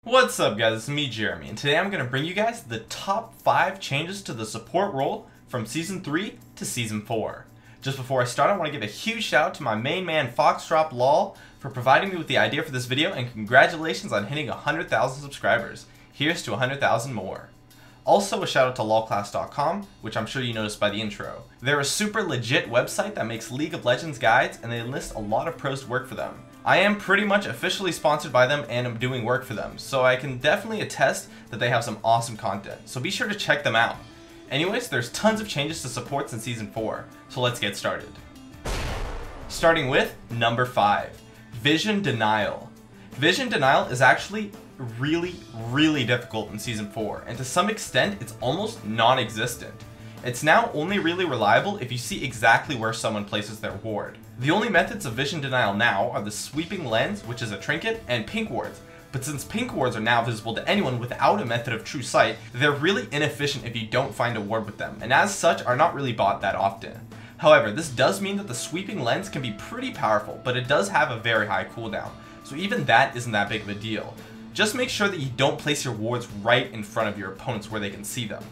What's up guys, it's me Jeremy, and today I'm going to bring you guys the top 5 changes to the support role from Season 3 to Season 4. Just before I start, I want to give a huge shout out to my main man Foxdrop LoL for providing me with the idea for this video, and congratulations on hitting 100,000 subscribers. Here's to 100,000 more. Also a shout out to lolclass.com, which I'm sure you noticed by the intro. They're a super legit website that makes League of Legends guides, and they enlist a lot of pros to work for them. I am pretty much officially sponsored by them and I'm doing work for them, so I can definitely attest that they have some awesome content, so be sure to check them out. Anyways, there's tons of changes to supports in Season 4, so let's get started. Starting with number 5, Vision Denial. Vision Denial is actually really difficult in Season 4, and to some extent it's almost non-existent. It's now only really reliable if you see exactly where someone places their ward. The only methods of vision denial now are the sweeping lens, which is a trinket, and pink wards. But since pink wards are now visible to anyone without a method of true sight, they're really inefficient if you don't find a ward with them, and as such are not really bought that often. However, this does mean that the sweeping lens can be pretty powerful, but it does have a very high cooldown, so even that isn't that big of a deal. Just make sure that you don't place your wards right in front of your opponents where they can see them.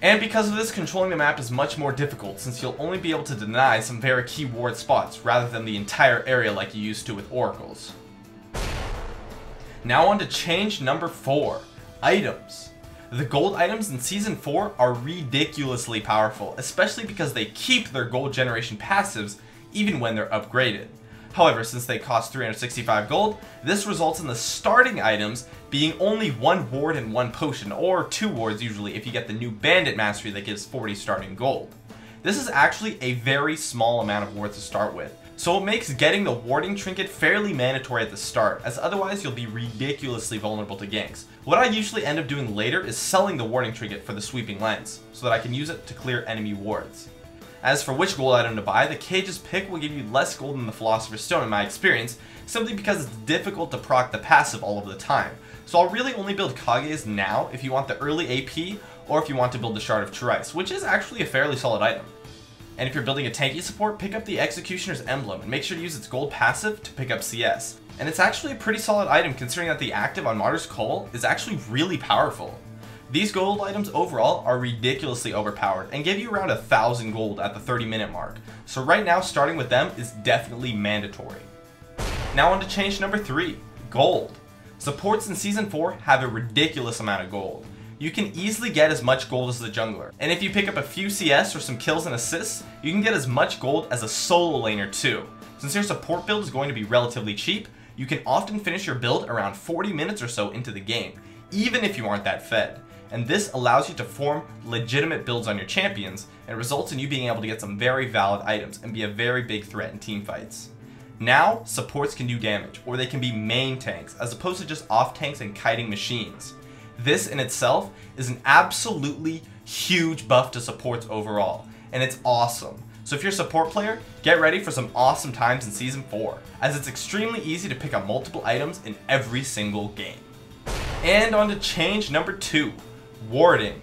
And because of this, controlling the map is much more difficult since you'll only be able to deny some very key ward spots rather than the entire area like you used to with oracles. Now on to change number 4, items. The gold items in Season 4 are ridiculously powerful, especially because they keep their gold generation passives even when they're upgraded. However, since they cost 365 gold, this results in the starting items being only 1 ward and 1 potion, or 2 wards usually if you get the new bandit mastery that gives 40 starting gold. This is actually a very small amount of wards to start with, so it makes getting the warding trinket fairly mandatory at the start, as otherwise you'll be ridiculously vulnerable to ganks. What I usually end up doing later is selling the warding trinket for the sweeping lens, so that I can use it to clear enemy wards. As for which gold item to buy, the Cage's Pick will give you less gold than the Philosopher's Stone in my experience, simply because it's difficult to proc the passive all of the time. So I'll really only build Kage's now if you want the early AP, or if you want to build the Shard of True Ice, which is actually a fairly solid item. And if you're building a tanky support, pick up the Executioner's Emblem, and make sure to use its gold passive to pick up CS. And it's actually a pretty solid item considering that the active on Martyr's Call is actually really powerful. These gold items overall are ridiculously overpowered and give you around 1,000 gold at the 30-minute mark, so right now starting with them is definitely mandatory. Now on to change number 3, gold. Supports in Season 4 have a ridiculous amount of gold. You can easily get as much gold as the jungler, and if you pick up a few CS or some kills and assists, you can get as much gold as a solo laner too. Since your support build is going to be relatively cheap, you can often finish your build around 40 minutes or so into the game, even if you aren't that fed. And this allows you to form legitimate builds on your champions, and results in you being able to get some very valid items and be a very big threat in team fights. Now, supports can do damage, or they can be main tanks, as opposed to just off tanks and kiting machines. This in itself is an absolutely huge buff to supports overall, and it's awesome. So if you're a support player, get ready for some awesome times in Season 4, as it's extremely easy to pick up multiple items in every single game. And on to change number 2. Warding.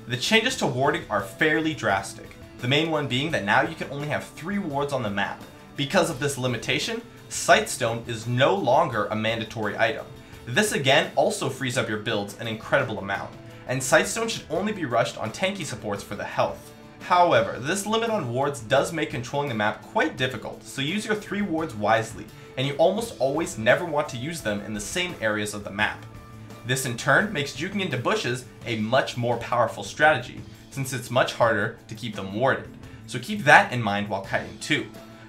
The changes to warding are fairly drastic, the main one being that now you can only have 3 wards on the map. Because of this limitation, Sightstone is no longer a mandatory item. This again also frees up your builds an incredible amount, and Sightstone should only be rushed on tanky supports for the health. However, this limit on wards does make controlling the map quite difficult, so use your 3 wards wisely, and you almost always never want to use them in the same areas of the map. This in turn makes juking into bushes a much more powerful strategy, since it's much harder to keep them warded, so keep that in mind while kiting too.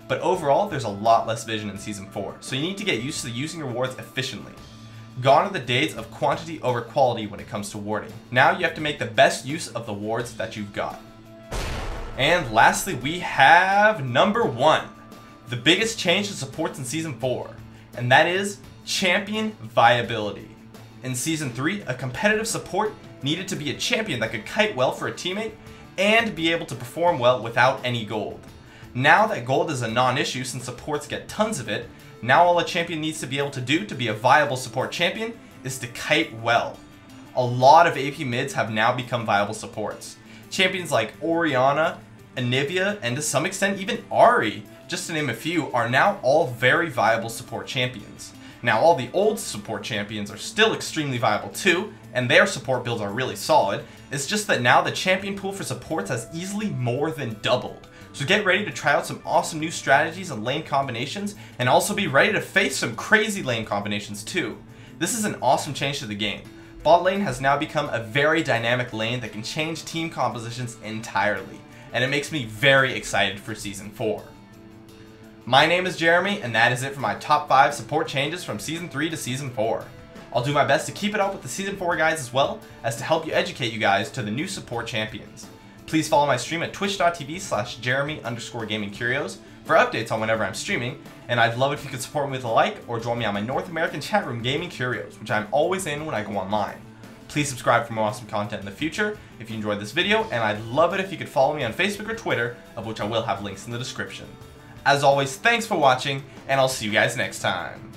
But overall, there's a lot less vision in Season 4, so you need to get used to using your wards efficiently. Gone are the days of quantity over quality when it comes to warding. Now you have to make the best use of the wards that you've got. And lastly, we have number 1, the biggest change to supports in Season 4, and that is champion viability. In Season 3, a competitive support needed to be a champion that could kite well for a teammate and be able to perform well without any gold. Now that gold is a non-issue since supports get tons of it, now all a champion needs to be able to do to be a viable support champion is to kite well. A lot of AP mids have now become viable supports. Champions like Orianna, Anivia, and to some extent even Ahri, just to name a few, are now all very viable support champions. Now all the old support champions are still extremely viable too, and their support builds are really solid. It's just that now the champion pool for supports has easily more than doubled. So get ready to try out some awesome new strategies and lane combinations, and also be ready to face some crazy lane combinations too. This is an awesome change to the game. Bot lane has now become a very dynamic lane that can change team compositions entirely, and it makes me very excited for Season 4. My name is Jeremy, and that is it for my top 5 support changes from Season 3 to Season 4. I'll do my best to keep it up with the Season 4 guides as well, as to help you educate you guys to the new support champions. Please follow my stream at twitch.tv/Jeremy_GamingCurios for updates on whenever I'm streaming, and I'd love if you could support me with a like or join me on my North American chat room Gaming Curios, which I'm always in when I go online. Please subscribe for more awesome content in the future if you enjoyed this video, and I'd love it if you could follow me on Facebook or Twitter, of which I will have links in the description. As always, thanks for watching, and I'll see you guys next time.